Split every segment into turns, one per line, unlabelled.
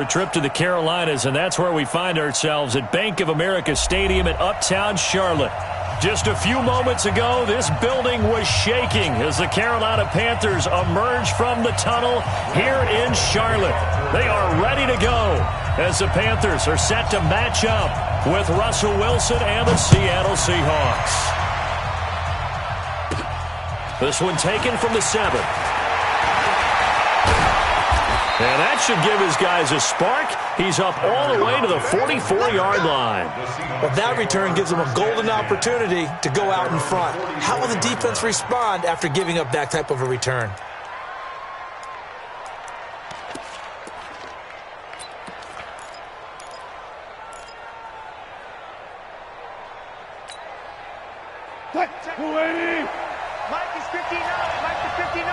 A trip to the Carolinas, and that's where we find ourselves at Bank of America Stadium in Uptown Charlotte. Just a few moments ago, this building was shaking as the Carolina Panthers emerged from the tunnel here in Charlotte. They are ready to go as the Panthers are set to match up with Russell Wilson and the Seattle Seahawks. This one taken from the 7. And that should give his guys a spark. He's up all the way to the 44-yard line.
Well, that return gives them a golden opportunity to go out in front. How will the defense respond after giving up that type of a return?
Mike is 59. Mike is 59.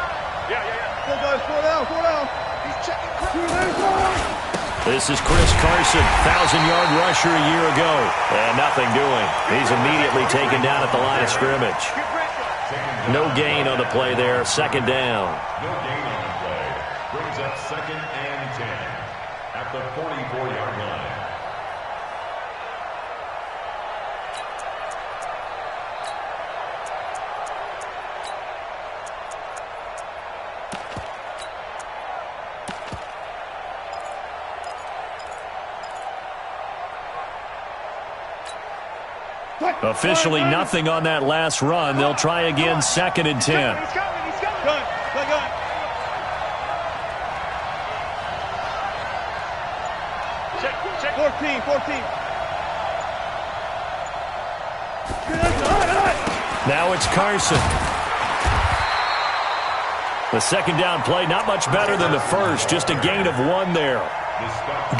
Yeah. Still goes. 4 down. He's checking.
This is Chris Carson, 1,000-yard rusher a year ago. And nothing doing. He's immediately taken down at the line of scrimmage. No gain on the play there. Second down.
No gain on the play. Brings up 2nd and 10 at the 44-yard line.
Officially nothing on that last run. They'll try again, 2nd and 10.
He's coming. Gun. Check. 14.
Now it's Carson. The second down play, not much better than the first. Just a gain of 1 there.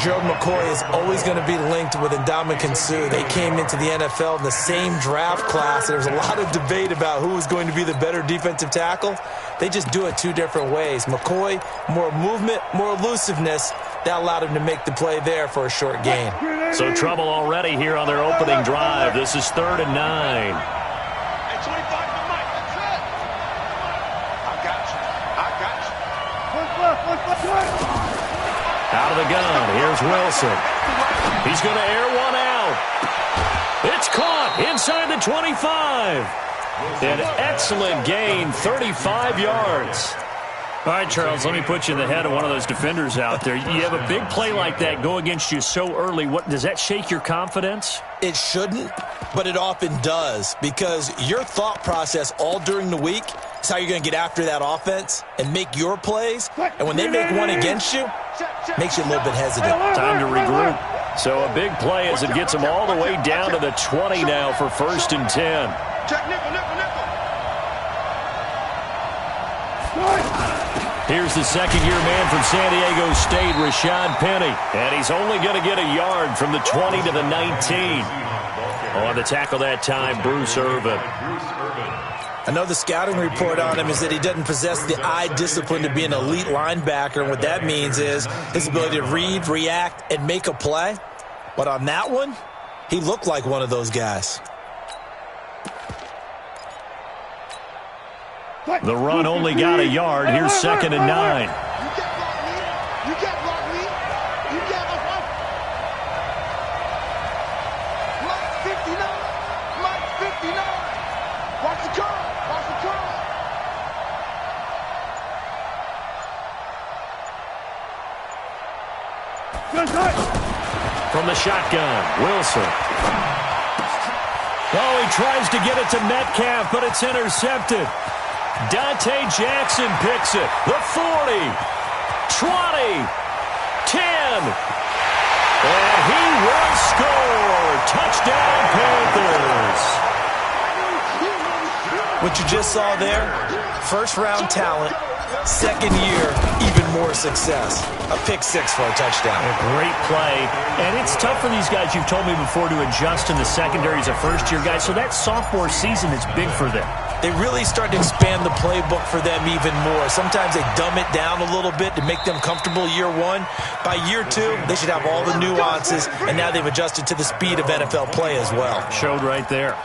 Gerald McCoy is always going to be linked with Ndamukong Suh. They came into the NFL in the same draft class. There was a lot of debate about who was going to be the better defensive tackle. They just do it 2 different ways. McCoy, more movement, more elusiveness. That allowed him to make the play there for a short gain.
So trouble already here on their opening drive. This is 3rd and 9.
Hey, 25 to Mike. That's it. I got you.
Out of the gun, here's Wilson. He's going to air one out. It's caught inside the 25. An excellent gain, 35 yards. All right, Charles, let me put you in the head of one of those defenders out there. You have a big play like that go against you so early. What does that shake your confidence?
It shouldn't, but it often does, because your thought process all during the week is how you're going to get after that offense and make your plays. And when they make one against you, makes you a little bit hesitant.
Time to regroup. So a big play as it gets them all the way down to the 20 now for 1st and 10.
Check nickel.
Here's the second-year man from San Diego State, Rashad Penny. And he's only going to get a yard from the 20 to the 19. On the tackle that time, Bruce Irvin.
I know the scouting report on him is that he doesn't possess the eye discipline to be an elite linebacker, and what that means is his ability to read, react, and make a play. But on that one, he looked like one of those guys.
The run only got a yard. Here's 2nd and 9.
You can't block me. Mike 59. Watch the curve.
From the shotgun, Wilson. Oh, he tries to get it to Metcalf, but it's intercepted. Dante Jackson picks it. The 40, 20, 10. And he will score. Touchdown, Panthers.
What you just saw there, first-round talent, second year, even more success. A pick-6 for a touchdown.
A great play. And it's tough for these guys, you've told me before, to adjust in the secondary as a first-year guy. So that sophomore season is big for them.
They really start to expand the playbook for them even more. Sometimes they dumb it down a little bit to make them comfortable year 1. By year 2, they should have all the nuances, and now they've adjusted to the speed of NFL play as well.
Showed right there.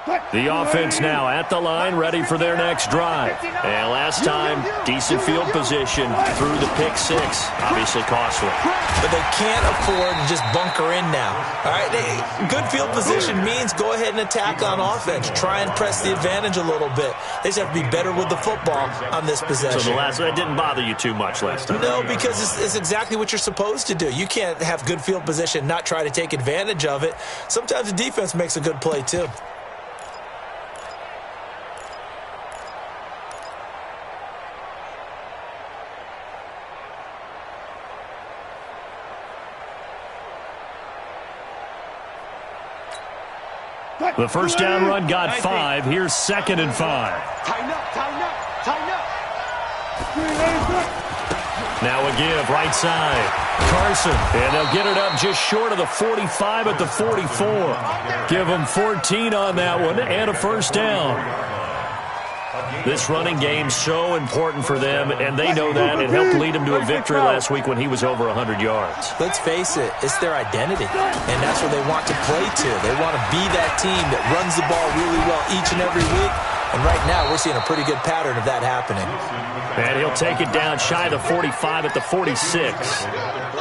The offense now at the line, ready for their next drive. And last time, decent field position through the pick six. Obviously costly.
But they can't afford to just bunker in now. All right, good field position means go ahead and attack on offense. Try and press the advantage a little bit. They just have to be better with the football on this possession.
So that didn't bother you too much last time?
No, because it's exactly what you're supposed to do. You can't have good field position, not try to take advantage of it. Sometimes the defense makes a good play too.
The first down run got 5. Here's 2nd and 5.
Tighten up, tighten up, tighten up.
Now a give, right side. Carson, and they'll get it up just short of the 45 at the 44. Give them 14 on that one and a first down. This running game's so important for them, and they know that. It helped lead them to a victory last week when he was over 100 yards.
Let's face it, it's their identity, and that's where they want to play to. They want to be that team that runs the ball really well each and every week, and right now we're seeing a pretty good pattern of that happening.
And he'll take it down shy of the 45 at the 46.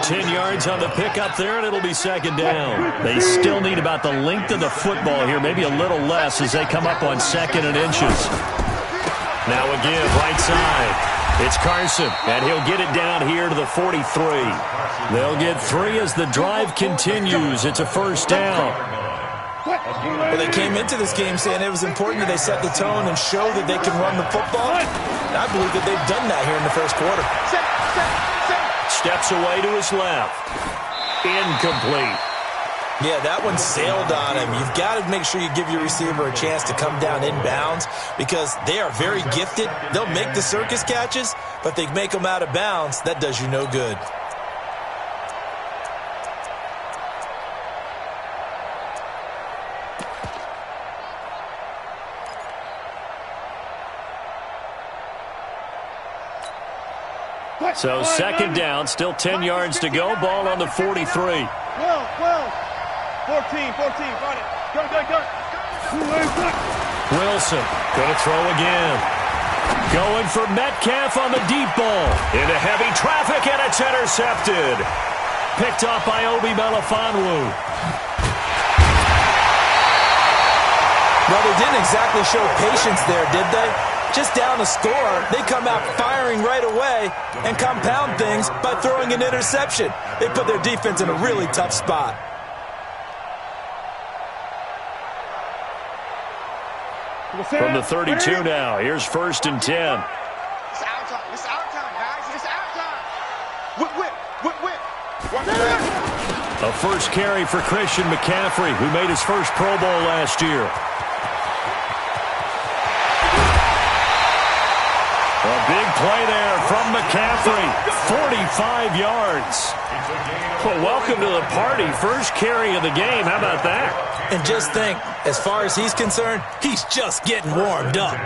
10 yards on the pickup there, and it'll be 2nd down. They still need about the length of the football here, maybe a little less as they come up on 2nd and inches. Now a give, right side. It's Carson, and he'll get it down here to the 43. They'll get 3 as the drive continues. It's a first down.
Well, they came into this game saying it was important that they set the tone and show that they can run the football. And I believe that they've done that here in the first quarter.
Steps away to his left. Incomplete.
Yeah, that one sailed on him. You've got to make sure you give your receiver a chance to come down inbounds because they are very gifted. They'll make the circus catches, but they make them out of bounds. That does you no good.
So 2nd down, still 10 yards to go. Ball on the 43.
12, 14, got it. Go.
Wilson going to throw again. Going for Metcalf on the deep ball. Into heavy traffic, and it's intercepted. Picked off by Obi Melifonwu.
Well, they didn't exactly show patience there, did they? Just down a score, they come out firing right away and compound things by throwing an interception. They put their defense in a really tough spot.
From the 32 now, here's 1st and 10.
It's our time. It's our time, guys. It's our time. Whip.
A first carry for Christian McCaffrey, who made his first Pro Bowl last year. A big play there from McCaffrey. 45 yards. Well, welcome to the party. First carry of the game. How about that?
And just think, as far as he's concerned, he's just getting warmed up.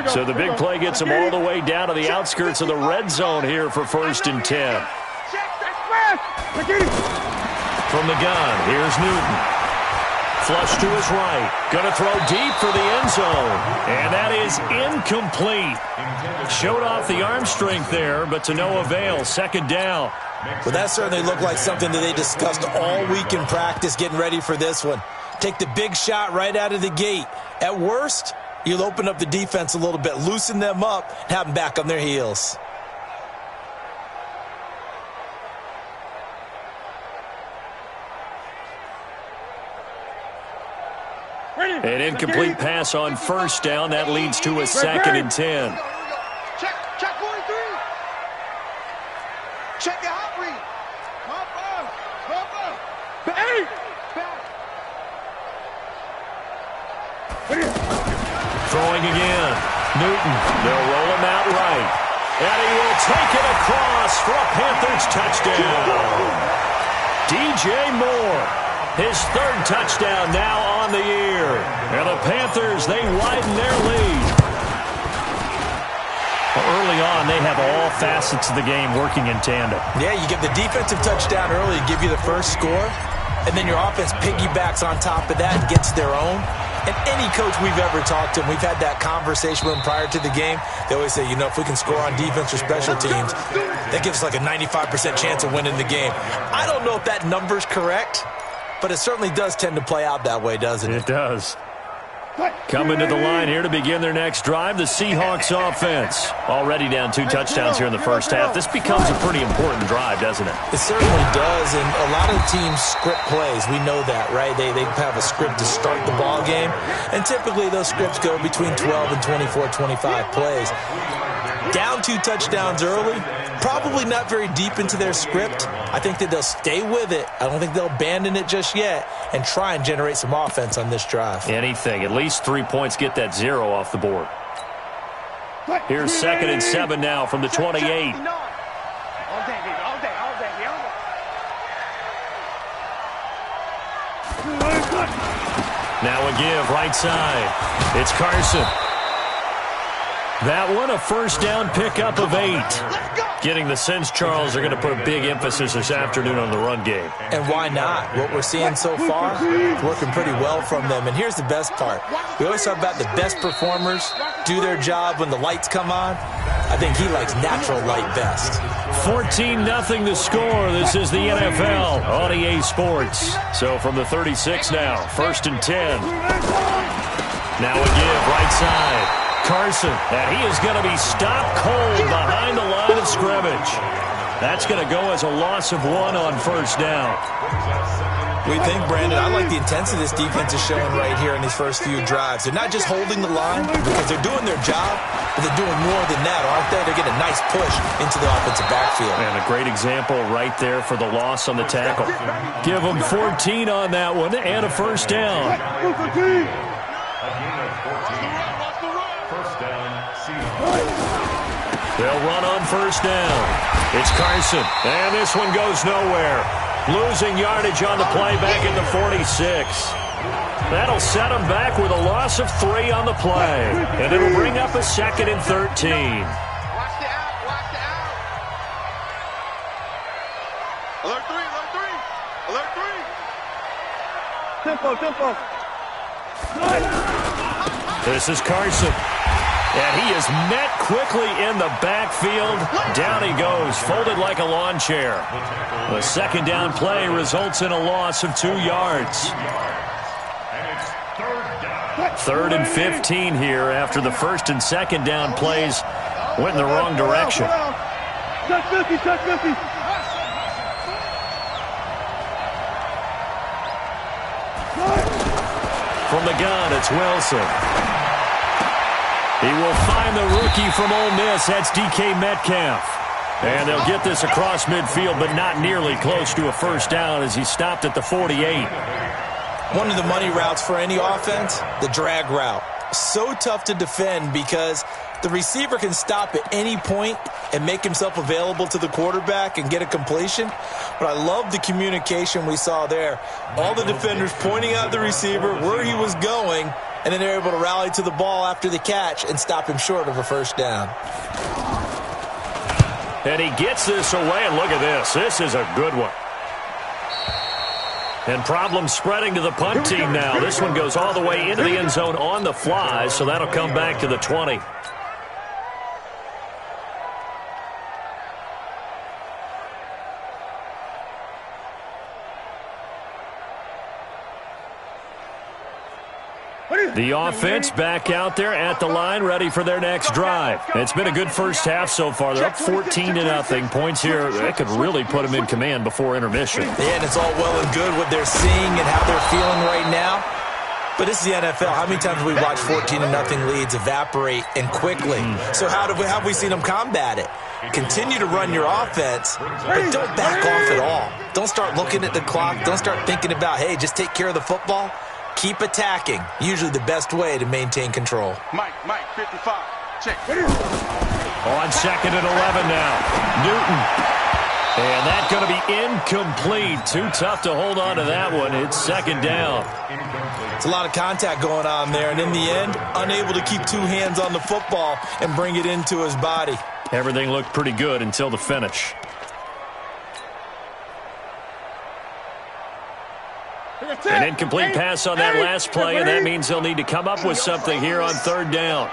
So the big play gets him all the way down to the outskirts of the red zone here for 1st and 10. From the gun, here's Newton. Flush to his right. Going to throw deep for the end zone. And that is incomplete. Showed off the arm strength there, but to no avail. 2nd down.
Well, that certainly looked like something that they discussed all week in practice getting ready for this one. Take the big shot right out of the gate. At worst, you'll open up the defense a little bit, loosen them up, and have them back on their heels.
An incomplete pass on 1st down. That leads to a 2nd and 10.
Check 43. Check the hot read. Pop up. Back.
Throwing again. Newton. They'll roll him out right. And he will take it across for a Panthers touchdown. DJ Moore. His 3rd touchdown now on the year. And the Panthers, they widen their lead. Well, early on, they have all facets of the game working in tandem.
Yeah, you get the defensive touchdown early, give you the first score. and then your offense piggybacks on top of that and gets their own. And any coach we've ever talked to, and we've had that conversation with them prior to the game, they always say, you know, if we can score on defense or special teams, that gives us like a 95% chance of winning the game. I don't know if that number's correct, but it certainly does tend to play out that way, doesn't it?
It does. Coming to the line here to begin their next drive, the Seahawks offense. Already down 2 touchdowns here in the first half. This becomes a pretty important drive, doesn't it?
It certainly does, and a lot of teams script plays. We know that, right? They have a script to start the ball game, and typically those scripts go between 12 and 24, 25 plays. Down 2 touchdowns early, probably not very deep into their script. I think that they'll stay with it. I don't think they'll abandon it just yet and try and generate some offense on this drive.
Anything. At least 3 points, get that 0 off the board. Here's 2nd and 7 now from the 28.
All day, baby, all day, all day, all day.
Now a give, right side. It's Carson. That one, a first down pickup of 8. Getting the sense, Charles, are going to put a big emphasis this afternoon on the run game.
And why not? What we're seeing so far is working pretty well from them. And here's the best part. We always talk about the best performers do their job when the lights come on. I think he likes natural light best.
14-0 the score. This is the NFL on EA Sports. So from the 36 now, 1st and 10. Now a give, right side. Carson, and he is going to be stopped cold behind the line of scrimmage. That's going to go as a loss of 1 on first down.
We think, Brandon, I like the intensity this defense is showing right here in these first few drives. They're not just holding the line because they're doing their job, but they're doing more than that, aren't they? They're getting a nice push into the offensive backfield.
And a great example right there for the loss on the tackle. Give them 14 on that one and a first down. They'll run on first down. It's Carson, and this one goes nowhere. Losing yardage on the play back at the 46. That'll set them back with a loss of 3 on the play, and it'll bring up a 2nd and 13.
Watch the out, watch the out. Alert 3, alert 3, alert 3. Tempo.
This is Carson. And he is met quickly in the backfield. Down he goes, folded like a lawn chair. The 2nd down play results in a loss of 2 yards. 3rd and 15 here after the 1st and 2nd down plays went in the wrong direction.
Touch 50, touch 50.
From the gun, it's Wilson. He will find the rookie from Ole Miss. That's DK Metcalf. And they'll get this across midfield, but not nearly close to a first down as he stopped at the 48.
One of the money routes for any offense, the drag route. So tough to defend because the receiver can stop at any point and make himself available to the quarterback and get a completion. But I love the communication we saw there. All the defenders pointing out the receiver, where he was going, and then they're able to rally to the ball after the catch and stop him short of a first down.
And he gets this away, and look at this. This is a good one. And problems spreading to the punt team now. This one goes all the way into the end zone on the fly, so that'll come back to the 20. The offense back out there at the line, ready for their next drive. It's been a good first half so far. They're up 14-0. Points here, that could really put them in command before intermission.
Yeah, and it's all well and good what they're seeing and how they're feeling right now. But this is the NFL. How many times have we watched 14-0 leads evaporate and quickly? So how have we seen them combat it? Continue to run your offense, but don't back off at all. Don't start looking at the clock. Don't start thinking about, hey, just take care of the football. Keep attacking. Usually the best way to maintain control.
Mike, 55. Check.
On 2nd and 11 now. Newton. And that's going to be incomplete. Too tough to hold on to that one. It's 2nd down.
It's a lot of contact going on there. And in the end, unable to keep 2 hands on the football and bring it into his body.
Everything looked pretty good until the finish. An incomplete pass on that last play, and that means they'll need to come up with something here on third down.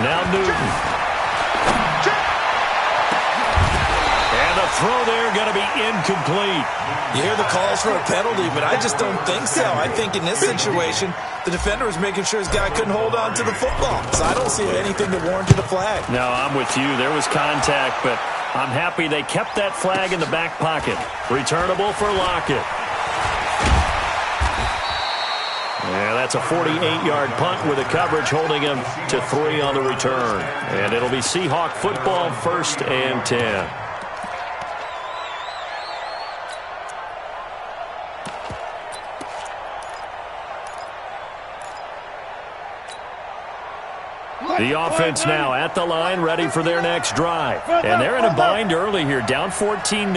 Now Newton. And the throw there going to be incomplete.
You hear the calls for a penalty, but I just don't think so. I think in this situation, the defender was making sure his guy couldn't hold on to the football. So I don't see anything that warranted a flag.
No, I'm with you. There was contact, but I'm happy they kept that flag in the back pocket. Returnable for Lockett. Yeah, that's a 48-yard punt with a coverage holding him to 3 on the return. And it'll be Seahawk football, 1st and 10. The offense now at the line, ready for their next drive. And they're in a bind early here, down 14-0.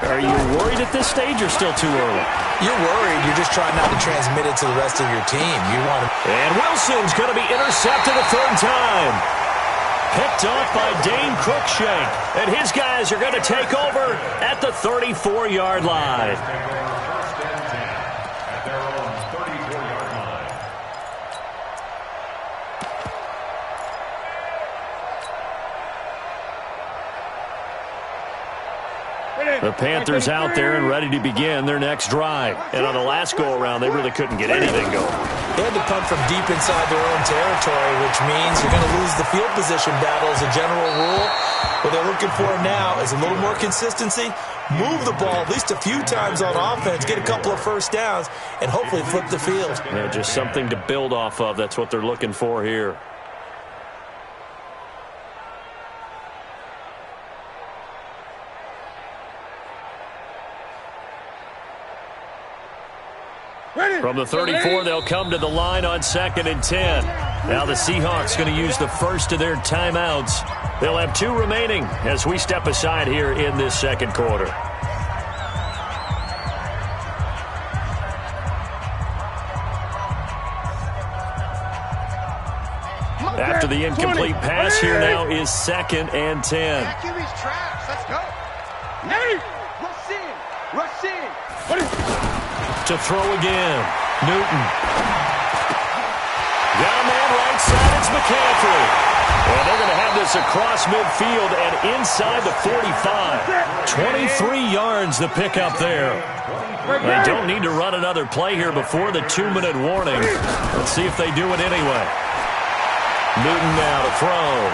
Are you worried at this stage or still too early?
You're worried. You're just trying not to transmit it to the rest of your team. You want to...
And Wilson's going to be intercepted a third time. Picked off by Dane Cruikshank. And his guys are going to take over at the 34-yard line. The Panthers out there and ready to begin their next drive. And on the last go-around, they really couldn't get anything going.
They had to punt from deep inside their own territory, which means you're going to lose the field position battle as a general rule. What they're looking for now is a little more consistency, move the ball at least a few times on offense, get a couple of first downs, and hopefully flip the field.
Yeah, just something to build off of. That's what they're looking for here. From the 34, they'll come to the line on 2nd and 10. Now the Seahawks going to use the first of their timeouts. They'll have 2 remaining as we step aside here in this second quarter. After the incomplete pass, here now is 2nd and 10.
Let's go. Rush in.
To throw again. Newton. Down man right side, it's McCaffrey. And they're going to have this across midfield and inside the 45. 23 yards the pick up there. They don't need to run another play here before the 2-minute warning. Let's see if they do it anyway. Newton now to throw.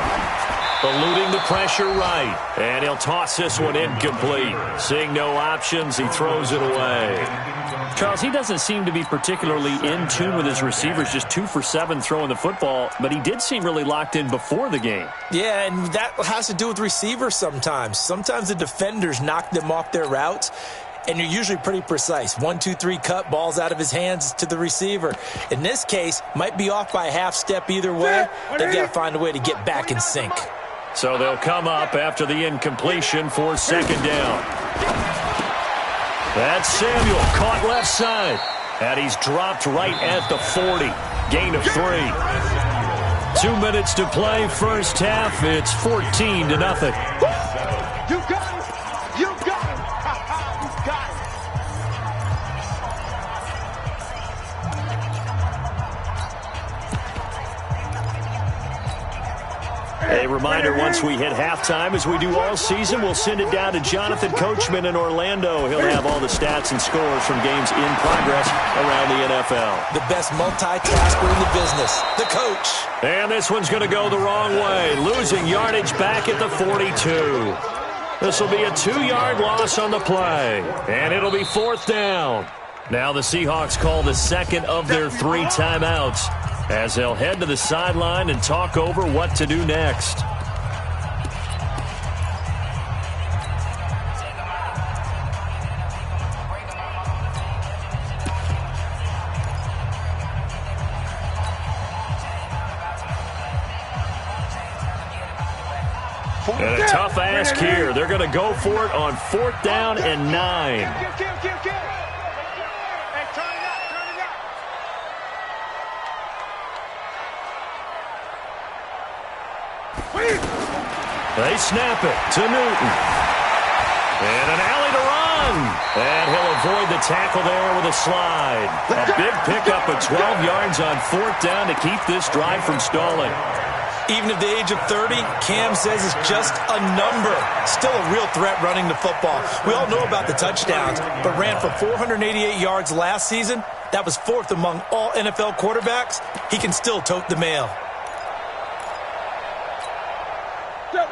Eluding the pressure right. And he'll toss this one incomplete. Seeing no options, he throws it away. Charles, he doesn't seem to be particularly in tune with his receivers, just 2 for 7 throwing the football, but he did seem really locked in before the game.
Yeah, and that has to do with receivers sometimes. Sometimes the defenders knock them off their routes, and you're usually pretty precise. 1, 2, 3 cut, balls out of his hands to the receiver. In this case, might be off by a half step either way. They've got to find a way to get back in sync.
So they'll come up after the incompletion for 2nd down. That's Samuel, caught left side. And he's dropped right at the 40. Gain of 3. 2 minutes to play, first half. It's 14-0.
You got it. You got it. You got it.
A reminder, once we hit halftime, as we do all season, we'll send it down to Jonathan Coachman in Orlando. He'll have all the stats and scores from games in progress around the NFL.
The best multitasker in the business, the coach.
And this one's going to go the wrong way, losing yardage back at the 42. This will be a 2-yard loss on the play, and it'll be 4th down. Now the Seahawks call the second of their 3 timeouts, as they'll head to the sideline and talk over what to do next. And a tough ask here. They're going to go for it on 4th down and 9. They snap it to Newton. And an alley to run. And he'll avoid the tackle there with a slide. A big pickup of 12 yards on 4th down to keep this drive from stalling.
Even at the age of 30, Cam says it's just a number. Still a real threat running the football. We all know about the touchdowns, but ran for 488 yards last season. That was 4th among all NFL quarterbacks. He can still tote the mail.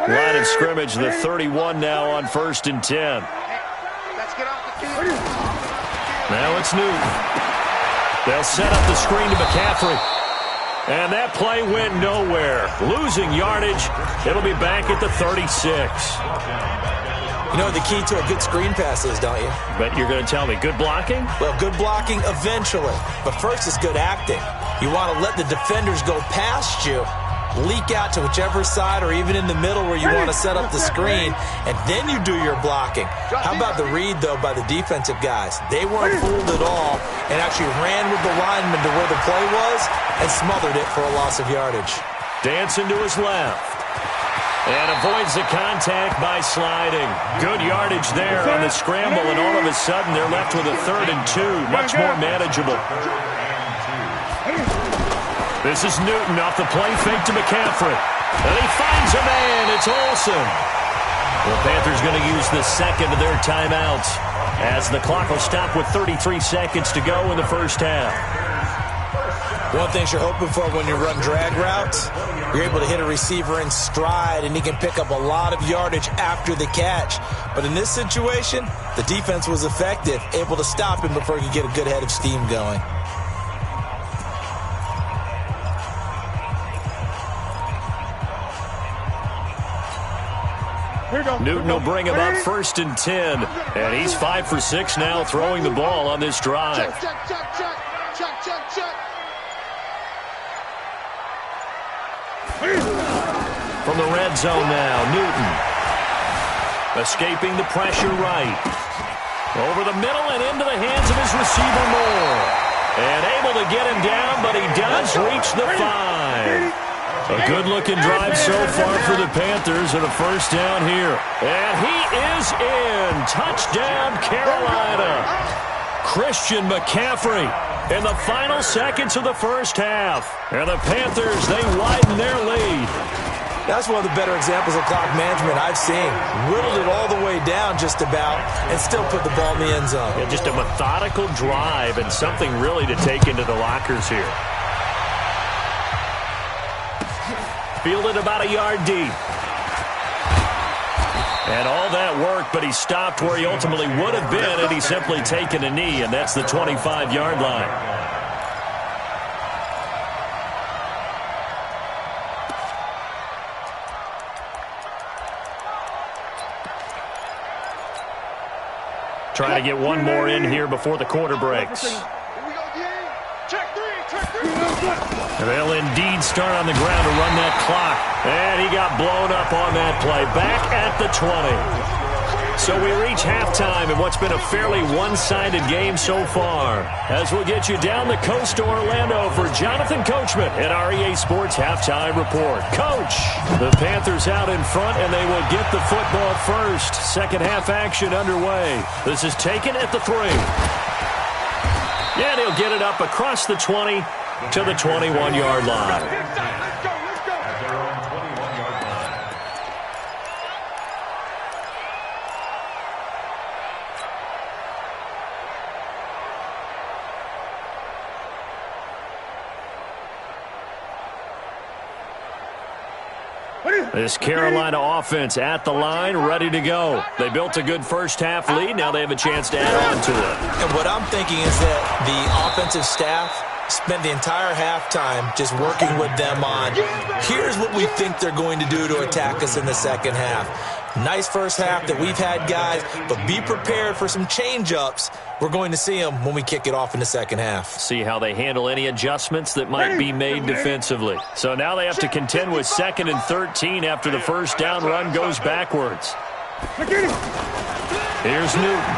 Line of scrimmage, the 31 now on 1st and 10. Now it's Newton. They'll set up the screen to McCaffrey. And that play went nowhere. Losing yardage. It'll be back at the 36.
You know what the key to a good screen pass is, don't you?
Bet you're going to tell me good blocking?
Well, good blocking eventually. But first is good acting. You want to let the defenders go past you, leak out to whichever side or even in the middle where you want to set up the screen, and then you do your blocking. How about the read, though, by the defensive guys? They weren't fooled at all and actually ran with the lineman to where the play was and smothered it for a loss of yardage.
Dancing to his left. And avoids the contact by sliding. Good yardage there on the scramble, and all of a sudden they're left with a 3rd and 2. Much more manageable. This is Newton off the play fake to McCaffrey. And he finds a man. It's Olsen. The Panthers going to use the second of their timeouts as the clock will stop with 33 seconds to go in the first half.
One thing you're hoping for when you run drag routes, you're able to hit a receiver in stride, and he can pick up a lot of yardage after the catch. But in this situation, the defense was effective, able to stop him before he could get a good head of steam going.
Newton will bring him up 1st and 10. And he's 5 for 6 now throwing the ball on this drive. From the red zone now, Newton. Escaping the pressure right. Over the middle and into the hands of his receiver Moore. And able to get him down, but he does reach the 5. A good-looking drive so far for the Panthers and a first down here. And he is in. Touchdown, Carolina. Christian McCaffrey in the final seconds of the first half. And the Panthers, they widen their lead.
That's one of the better examples of clock management I've seen. Whittled it all the way down just about and still put the ball in the end zone.
Yeah, just a methodical drive and something really to take into the lockers here. Fielded about a yard deep. And all that work, but he stopped where he ultimately would have been had he simply taken a knee, and that's the 25-yard line. Trying to get one more in here before the quarter breaks. They'll indeed start on the ground to run that clock. And he got blown up on that play. Back at the 20. So we reach halftime in what's been a fairly one-sided game so far. As we'll get you down the coast to Orlando for Jonathan Coachman at our EA Sports Halftime Report. Coach, the Panthers out in front, and they will get the football first. Second half action underway. This is taken at the 3. And he'll get it up across the 20 to the 21-yard line. This Carolina offense at the line, ready to go. They built a good first-half lead. Now they have a chance to add on to it.
And what I'm thinking is that the offensive staff spent the entire halftime just working with them on, here's what we think they're going to do to attack us in the second half. Nice first half that we've had, guys, but be prepared for some change-ups. We're going to see them when we kick it off in the second half.
See how they handle any adjustments that might be made defensively. So now they have to contend with 2nd and 13 after the first down run goes backwards. Here's Newton.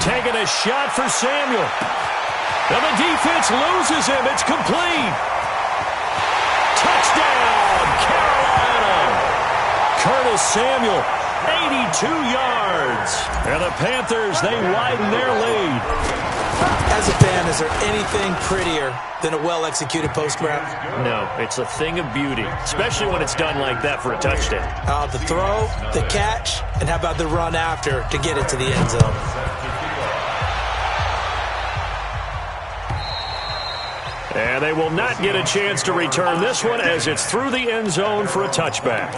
Taking a shot for Samuel. And the defense loses him. It's complete. Touchdown, Carolina. Curtis Samuel 82 yards. And the Panthers, they widen their lead.
As a fan, is there anything prettier than a well-executed post grab?
No, it's a thing of beauty, especially when it's done like that for a touchdown.
The throw, the catch, and how about the run after to get it to the end zone?
And they will not get a chance to return this one as it's through the end zone for a touchback.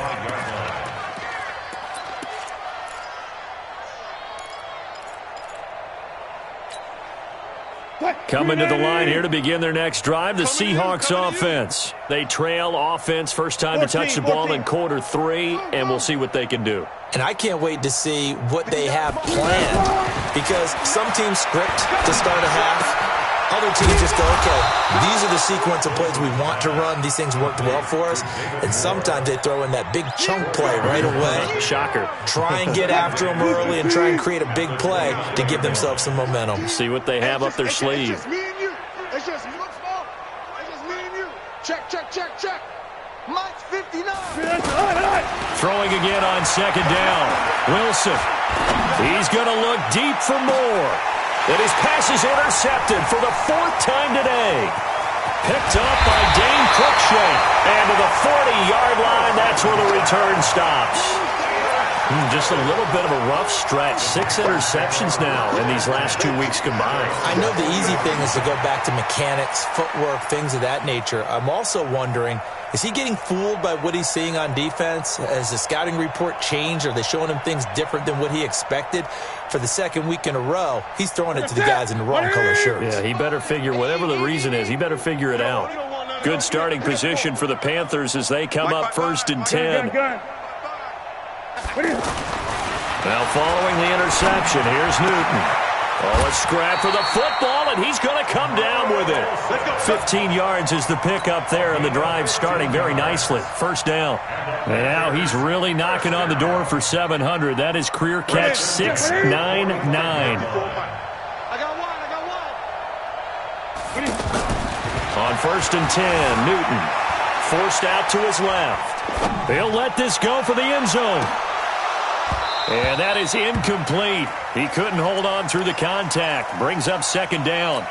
Coming to the line here to begin their next drive, the Seahawks offense. They trail offense, first time to touch the ball in quarter 3, and we'll see what they can do.
And I can't wait to see what they have planned, because some teams script to start a half. Other teams just go, okay, these are the sequence of plays we want to run. These things worked well for us. And sometimes they throw in that big chunk play right away.
Shocker.
Try and get after them early and try and create a big play to give themselves some momentum.
See what they have up their sleeve.
It's just me and you. It's just me. It's just me and you. Check, check, check, check. Mike's 59.
Throwing again on second down. Wilson. He's going to look deep for more. And his pass is intercepted for the 4th time today. Picked up by Dane Cruikshank. And to the 40-yard line, that's where the return stops. Just a little bit of a rough stretch. 6 interceptions now in these last 2 weeks combined.
I know the easy thing is to go back to mechanics, footwork, things of that nature. I'm also wondering, is he getting fooled by what he's seeing on defense? Has the scouting report changed? Are they showing him things different than what he expected? For the second week in a row, he's throwing it to the guys in the wrong color shirts.
Yeah, he better figure, whatever the reason is, he better figure it out. Good starting position for the Panthers as they come up 1st and 10. Now following the interception, here's Newton. Oh, a scrap for the football, and he's going to come down with it. 15 yards is the pickup there, and the drive starting very nicely. First down. And now he's really knocking on the door for 700. That is career catch 699.
I got one.
On 1st and 10, Newton forced out to his left. They'll let this go for the end zone. And that is incomplete. He couldn't hold on through the contact. Brings up second down.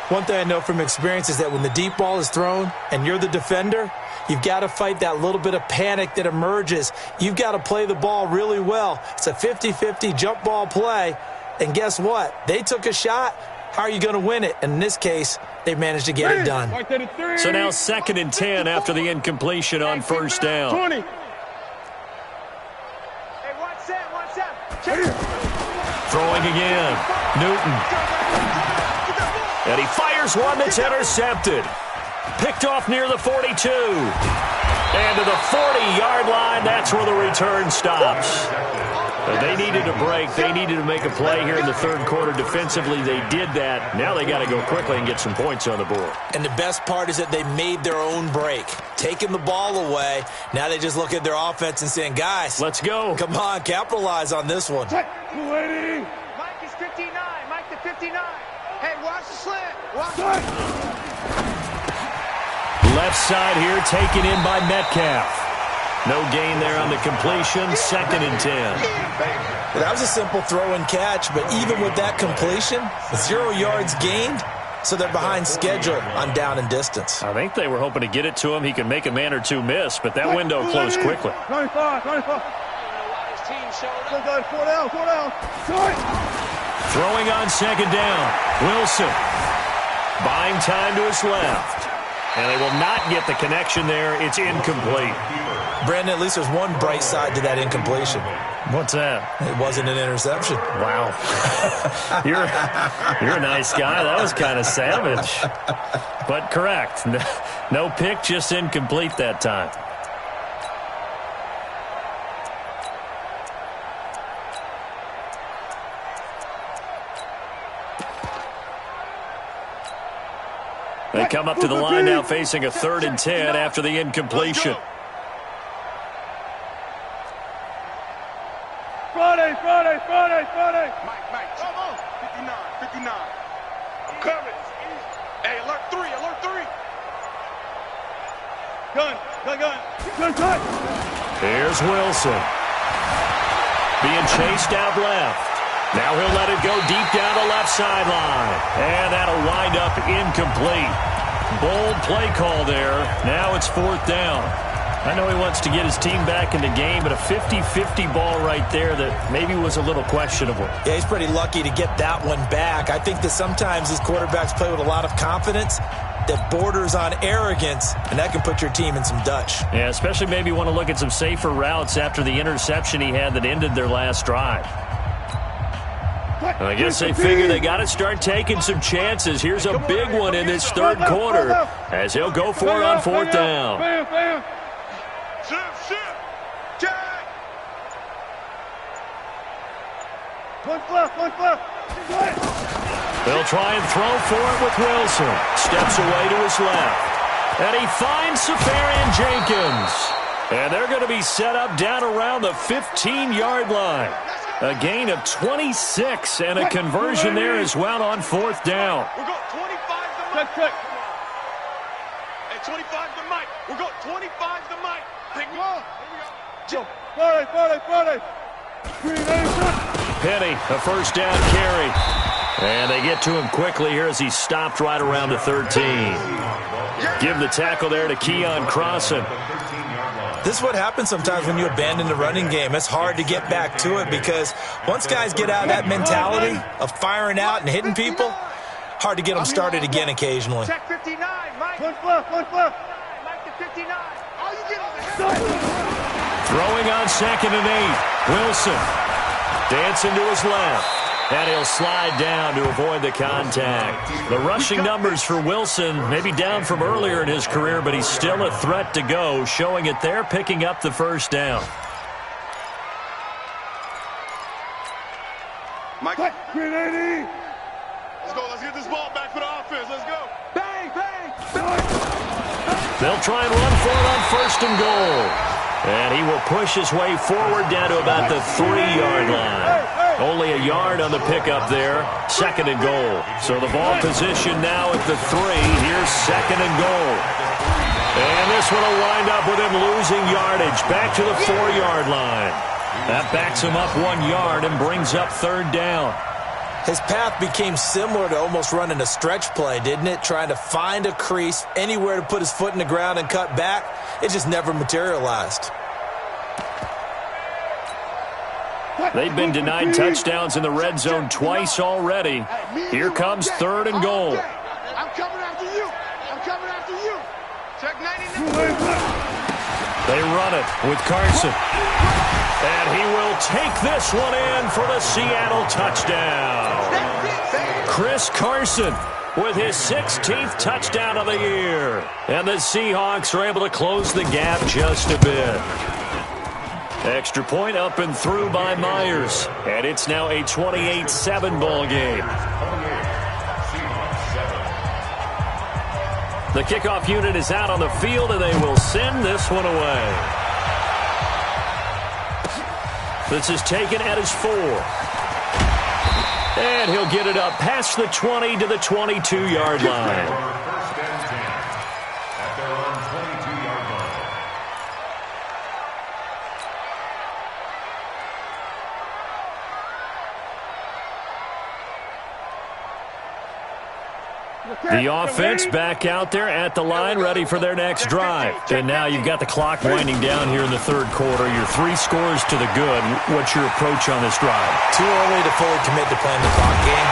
One thing I know from experience is that when the deep ball is thrown and you're the defender, you've got to fight that little bit of panic that emerges. You've got to play the ball really well. It's a 50-50 jump ball play. And guess what? They took a shot. How are you going to win it? And in this case, they managed to get it done.
So now 2nd and 10 after the incompletion on first down.
20.
Throwing again. Newton. And he fires one that's intercepted. Picked off near the 42. And to the 40-yard line, that's where the return stops. They needed a break. They needed to make a play here in the 3rd quarter. Defensively, they did that. Now they got to go quickly and get some points on the board.
And the best part is that they made their own break. Taking the ball away. Now they just look at their offense and saying, guys,
let's go.
Come on, capitalize on this one.
Mike is 59. Mike to 59. Hey, watch the slant. Watch it.
Left side here taken in by Metcalf. No gain there on the completion. 2nd and 10.
Well, that was a simple throw and catch, but even with that completion, 0 yards gained, so they're behind schedule on down and distance.
I think they were hoping to get it to him. He could make a man or two miss, but that window closed quickly.
95.
Throwing on second down. Wilson buying time to his left. And they will not get the connection there. It's incomplete.
Brandon, at least there's one bright side to that incompletion.
What's that?
It wasn't an interception.
Wow. You're a nice guy. That was kind of savage. But correct. No pick, just incomplete that time. They come up to the line now facing a 3rd and 10 after the incompletion.
Friday. Mike, come on. 59. I'm coming. Hey, alert 3. Gun.
Here's Wilson. being chased out left. Now he'll let it go deep down the left sideline. And that'll wind up incomplete. Bold play call there. Now it's 4th down. I know he wants to get his team back in the game, but a 50-50 ball right there that maybe was a little questionable.
Yeah, he's pretty lucky to get that one back. I think that sometimes these quarterbacks play with a lot of confidence that borders on arrogance, and that can put your team in some Dutch.
Yeah, especially maybe want to look at some safer routes after the interception he had that ended their last drive. I guess they figure they got to start taking some chances. Here's a big one in this third quarter as he'll go for it on 4th down. They'll try and throw for it with Wilson. Steps away to his left. And he finds Safarian Jenkins. And they're going to be set up down around the 15-yard line. A gain of 26 and a conversion there as well on 4th down.
We've got 25 to Mike. Check. Hey, 25 to Mike. We've got 25 to Mike. Pick one. Here we go.
Penny, a 1st down carry. And they get to him quickly here as he stopped right around the 13. Give the tackle there to Keon Crossan.
This is what happens sometimes when you abandon the running game. It's hard to get back to it because once guys get out of that mentality of firing out and hitting people, hard to get them started again occasionally.
Check 59, Mike. One left. Mike to 59. All you get is
Throwing on 2nd and 8. Wilson dancing to his left. And he'll slide down to avoid the contact. The rushing numbers for Wilson maybe down from earlier in his career, but he's still a threat to go, showing it there, picking up the 1st down.
Mike, 380. Let's go. Let's get this ball back for the offense. Let's go. Bang.
They'll try and run for it on 1st and goal. And he will push his way forward down to about the 3-yard line. Only a yard on the pickup there. 2nd and goal. So the ball position now at the 3. Here's 2nd and goal. And this one will wind up with him losing yardage. Back to the 4-yard line. That backs him up 1 yard and brings up 3rd down.
His path became similar to almost running a stretch play, didn't it? Trying to find a crease, anywhere to put his foot in the ground and cut back. It just never materialized.
They've been denied touchdowns in the red zone twice already. Here comes 3rd and goal.
I'm coming after you. Check 99.
They run it with Carson. And he will take this one in for the Seattle touchdown. Chris Carson with his 16th touchdown of the year. And the Seahawks are able to close the gap just a bit. Extra point up and through by Myers. And it's now a 28-7 ball game. The kickoff unit is out on the field, and they will send this one away. This is taken at his 4. And he'll get it up past the 20 to the 22-yard line. The offense back out there at the line, ready for their next drive. And now you've got the clock winding down here in the 3rd quarter. Your 3 scores to the good. What's your approach on this drive?
Too early to fully commit to playing the clock game.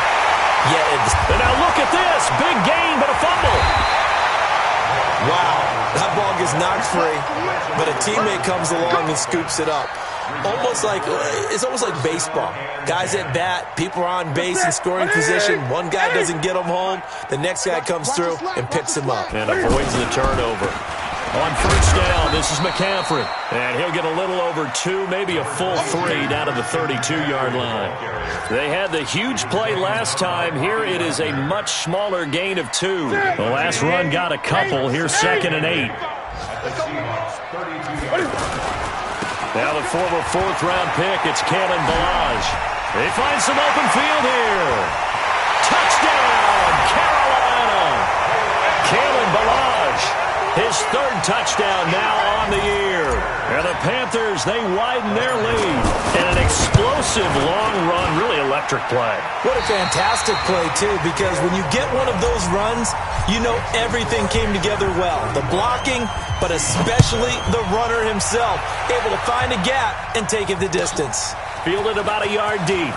And now look at this. Big gain, but a fumble.
Wow. That ball gets knocked free, but a teammate comes along and scoops it up. It's almost like baseball. Guys at bat, people are on base in scoring position. One guy doesn't get them home. The next guy comes through and picks him up.
And avoids the turnover. On 1st down, this is McCaffrey. And he'll get a little over 2, maybe a full 3 down to the 32-yard line. They had the huge play last time. Here it is a much smaller gain of 2. The last run got a couple. Here's 2nd and 8. Now the former 4th-round pick, it's Kalen Ballage. They find some open field here. Touchdown, Carolina! Kalen Ballage His third touchdown now on the year. And the Panthers, they widen their lead. And an explosive long run, really electric play.
What a fantastic play, too, because when you get one of those runs, you know everything came together well. The blocking, but especially the runner himself, able to find a gap and take it the distance.
Fielded about a yard deep.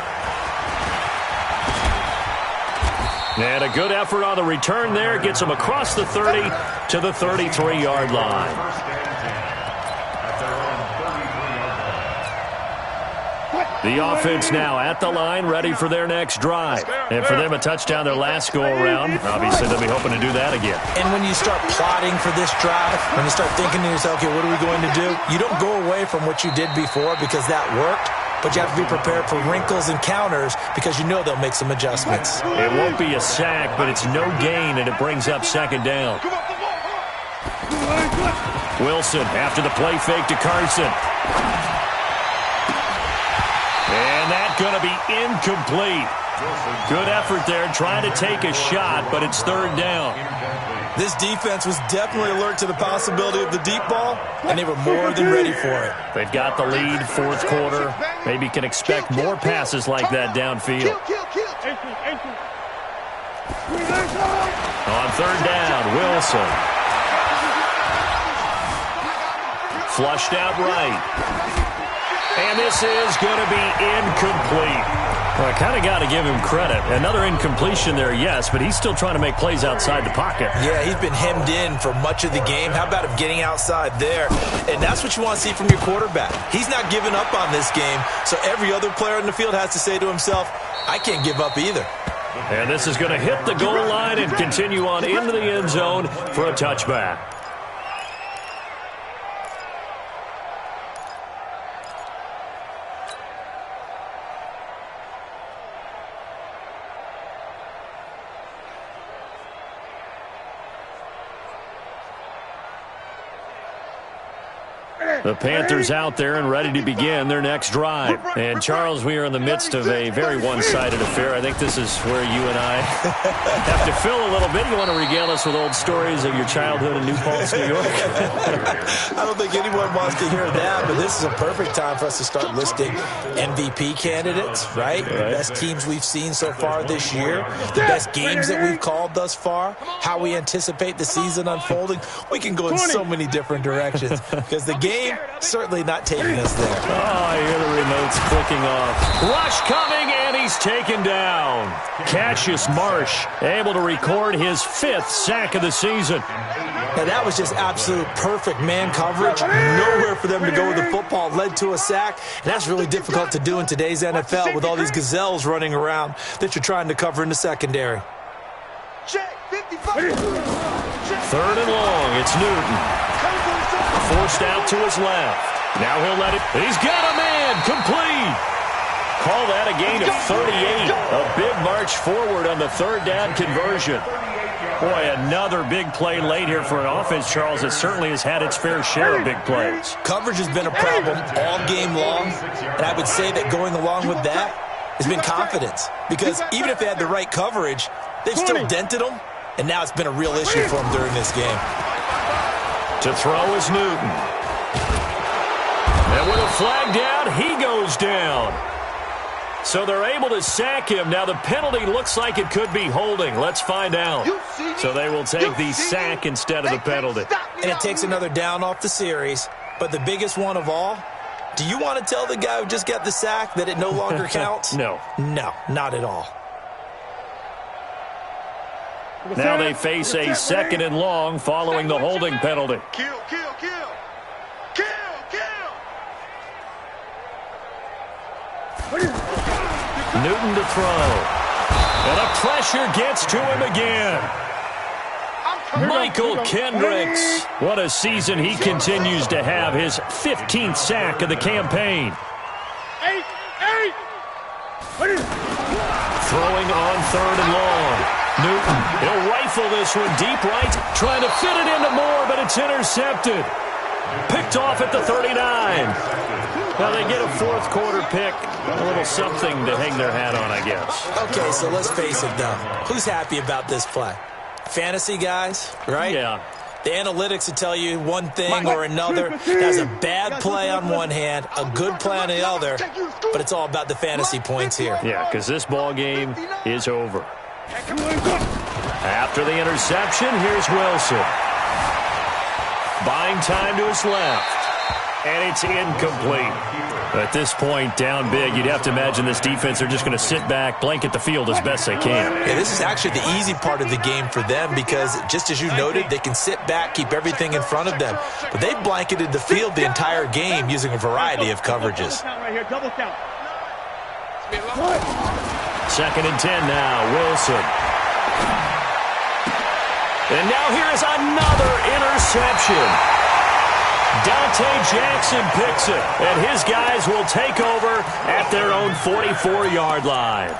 And a good effort on the return there. Gets him across the 30 to the 33-yard line. The offense now at the line, ready for their next drive. And for them, a touchdown their last go-around. Obviously, they'll be hoping to do that again.
And when you start plotting for this drive, when you start thinking to yourself, okay, what are we going to do? You don't go away from what you did before because that worked. But you have to be prepared for wrinkles and counters because you know they'll make some adjustments.
It won't be a sack, but it's no gain, and it brings up second down. Wilson after the play fake to Carson. And that's going to be incomplete. Good effort there, trying to take a shot, but it's third down.
This defense was definitely alert to the possibility of the deep ball, and they were more than ready for it.
They've got the lead, fourth quarter. Maybe can expect more passes like that downfield. On third down, Wilson. Flushed out right. And this is going to be incomplete. Well, I kind of got to give him credit. Another incompletion there, yes, but he's still trying to make plays outside the pocket.
Yeah, he's been hemmed in for much of the game. How about him getting outside there? And that's what you want to see from your quarterback. He's not giving up on this game, so every other player in the field has to say to himself, I can't give up either.
And this is going to hit the goal line and continue on into the end zone for a touchback. The Panthers out there and ready to begin their next drive. And, Charles, we are in the midst of a very one-sided affair. I think this is where you and I have to fill a little bit. You want to regale us with old stories of your childhood in New Paltz, New York?
I don't think anyone wants to hear that, but this is a perfect time for us to start listing MVP candidates, right? The best teams we've seen so far this year, the best games that we've called thus far, how we anticipate the season unfolding. We can go in so many different directions because the game certainly not taking us there.
Oh, I hear the remotes clicking off. Rush coming, and he's taken down. Cassius Marsh able to record his 5th sack of the season.
Now, that was just absolute perfect man coverage. Nowhere for them to go with the football. Led to a sack, and that's really difficult to do in today's NFL with all these gazelles running around that you're trying to cover in the secondary.
Third and long, it's Newton. Forced out to his left. Now he'll let it. He's got a man. Complete. Call that a gain of 38. A big march forward on the third down conversion. Boy, another big play late here for an offense, Charles, that certainly has had its fair share of big plays.
Coverage has been a problem all game long, and I would say that going along with that has been confidence. Because even if they had the right coverage, they've still dented them, and now it's been a real issue for them during this game.
To throw is Newton. And with a flag down, he goes down. So they're able to sack him. Now the penalty looks like it could be holding. Let's find out. So they will take the sack instead of the penalty.
And it takes another down off the series. But the biggest one of all, do you want to tell the guy who just got the sack that it no longer counts?
No.
No, not at all.
Now they face a second and long following the holding penalty.
Kill.
Newton to throw. And a pressure gets to him again. Michael Kendricks. What a season he continues to have. His 15th sack of the campaign. Throwing on third and long. Newton, he'll rifle this one deep right, trying to fit it into Moore, but it's intercepted. Picked off at the 39. Now they get a fourth quarter pick, a little something to hang their hat on, I guess.
Okay, so let's face it, though. Who's happy about this play? Fantasy guys, right?
Yeah.
The analytics will tell you one thing or another. That's a bad play on one hand, a good play on the other, but it's all about the fantasy points here.
Yeah, because this ball game is over. After the interception, here's Wilson. Buying time to his left. And it's incomplete. At this point, down big, you'd have to imagine this defense, they're just going to sit back, blanket the field as best they can.
Yeah, this is actually the easy part of the game for them because, just as you noted, they can sit back, keep everything in front of them. But they blanketed the field the entire game using a variety of coverages.
Second and 10 now, Wilson. And now here is another interception. Dante Jackson picks it, and his guys will take over at their own 44-yard line.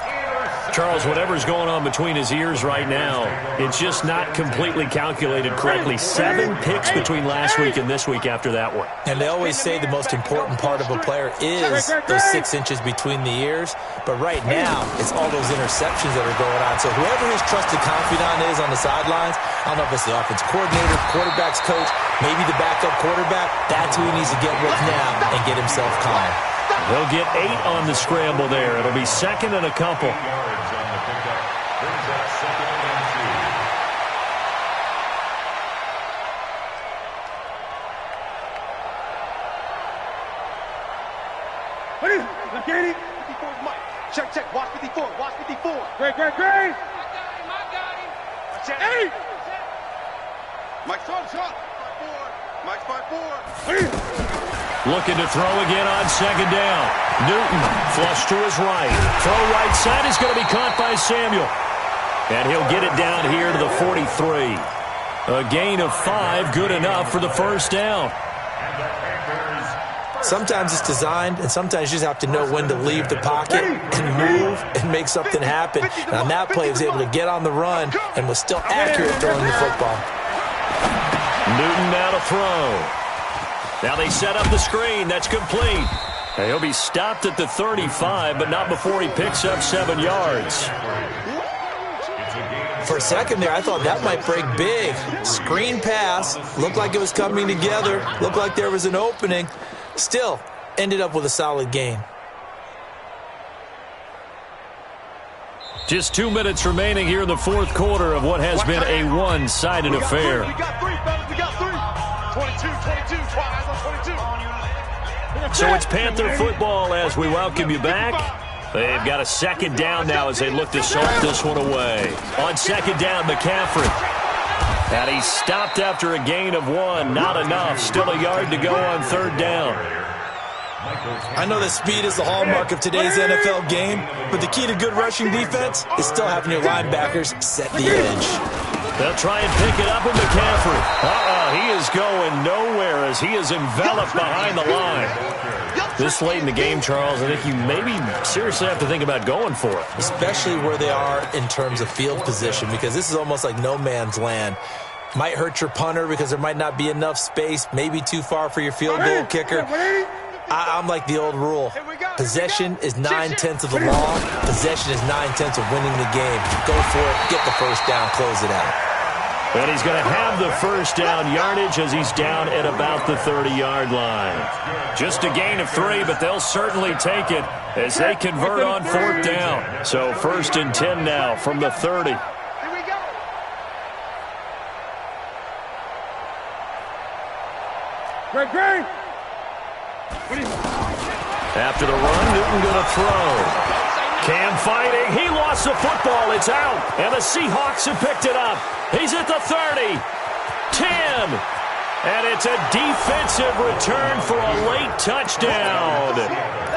Charles, whatever's going on between his ears right now, it's just not completely calculated correctly. 7 picks between last week and this week after that one.
And they always say the most important part of a player is those 6 inches between the ears. But right now, it's all those interceptions that are going on. So whoever his trusted confidant is on the sidelines, I don't know if it's the offense coordinator, quarterback's coach, maybe the backup quarterback, that's who he needs to get with now and get himself calm.
He'll get 8 on the scramble there. It'll be second and a couple.
Katie, 54 is Mike. Check. Watch 54. Great. I got him. Check. 8. Mike's shot. Mike's 5-4.
Looking to throw again on second down. Newton flush to his right. Throw right side is going to be caught by Samuel. And he'll get it down here to the 43. A gain of 5, good enough for the first down.
Sometimes it's designed, and sometimes you just have to know when to leave the pocket and move and make something happen. And on that play, he was able to get on the run and was still accurate throwing the football.
Newton now to throw. Now they set up the screen. That's complete. And he'll be stopped at the 35, but not before he picks up 7 yards.
For a second there, I thought that might break big. Screen pass. Looked like it was coming together. Looked like there was an opening. Still, ended up with a solid gain.
Just 2 minutes remaining here in the fourth quarter of what has been a one-sided affair.
We got 3, fellas. We got 3. 22. Twice on 22.
So it's Panther football as we welcome you back. They've got a second down now as they look to salt this one away. On second down, McCaffrey. And he's stopped after a gain of 1. Not enough. Still a yard to go on third down.
I know that speed is the hallmark of today's NFL game, but the key to good rushing defense is still having your linebackers set the edge.
They'll try and pick it up with McCaffrey. He is going nowhere as he is enveloped behind the line. This late in the game, Charles, I think you maybe seriously have to think about going for it.
Especially where they are in terms of field position, because this is almost like no man's land. Might hurt your punter because there might not be enough space, maybe too far for your field goal kicker. I'm like the old rule. Possession is 9/10 of the law. Possession is 9/10 of winning the game. Go for it, get the first down, close it out.
And he's going to have the first down yardage as he's down at about the 30-yard line. Just a gain of 3, but they'll certainly take it as they convert on fourth down. So first and 10 now from the 30.
Great.
After the run, Newton going to throw. Cam fighting. He lost the football. It's out. And the Seahawks have picked it up. He's at the 30. 10. And it's a defensive return for a late touchdown.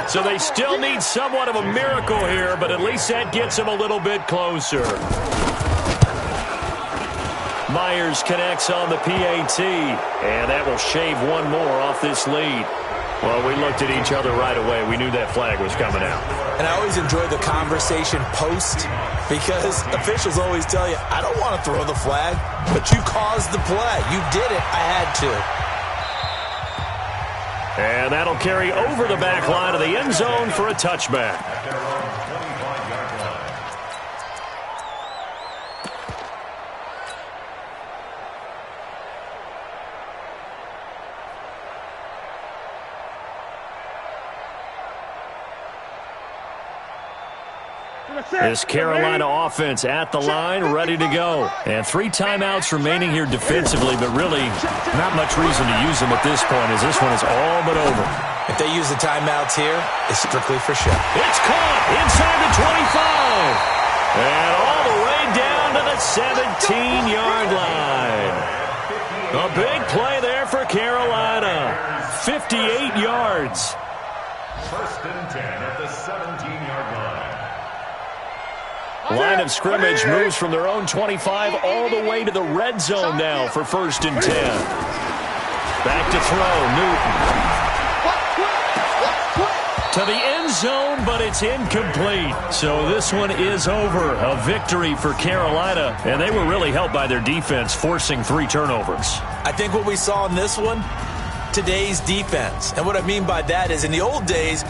So they still need somewhat of a miracle here, but at least that gets them a little bit closer. Myers connects on the PAT, and that will shave one more off this lead. Well, we looked at each other right away. We knew that flag was coming out.
And I always enjoy the conversation post because officials always tell you, I don't want to throw the flag, but you caused the play. You did it. I had to.
And that'll carry over the back line of the end zone for a touchback. This Carolina offense at the line, ready to go. And 3 timeouts remaining here defensively, but really not much reason to use them at this point, as this one is all but over.
If they use the timeouts here, it's strictly for show.
It's caught inside the 25. And all the way down to the 17-yard line. A big play there for Carolina. 58 yards.
First and 10 at the 17-yard line.
Line of scrimmage moves from their own 25 all the way to the red zone now for first and 10. Back to throw, Newton. To the end zone, but it's incomplete. So this one is over. A victory for Carolina, and they were really helped by their defense, forcing 3 turnovers.
I think what we saw in this one, today's defense. And what I mean by that is in the old days,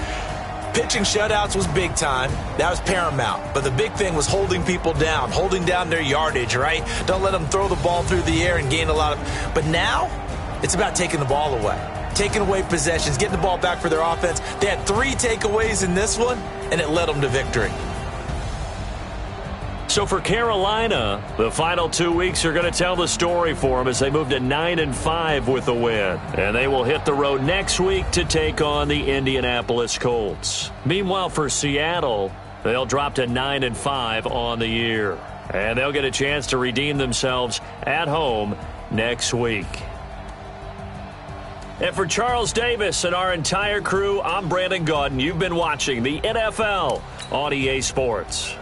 pitching shutouts was big time. That was paramount. But the big thing was holding people down, holding down their yardage, right? Don't let them throw the ball through the air and gain a lot of... But now, it's about taking the ball away. Taking away possessions, getting the ball back for their offense. They had 3 takeaways in this one, and it led them to victory.
So for Carolina, the final 2 weeks are going to tell the story for them as they move to 9-5 with the win. And they will hit the road next week to take on the Indianapolis Colts. Meanwhile, for Seattle, they'll drop to 9-5 on the year. And they'll get a chance to redeem themselves at home next week. And for Charles Davis and our entire crew, I'm Brandon Gaudin. You've been watching the NFL on EA Sports.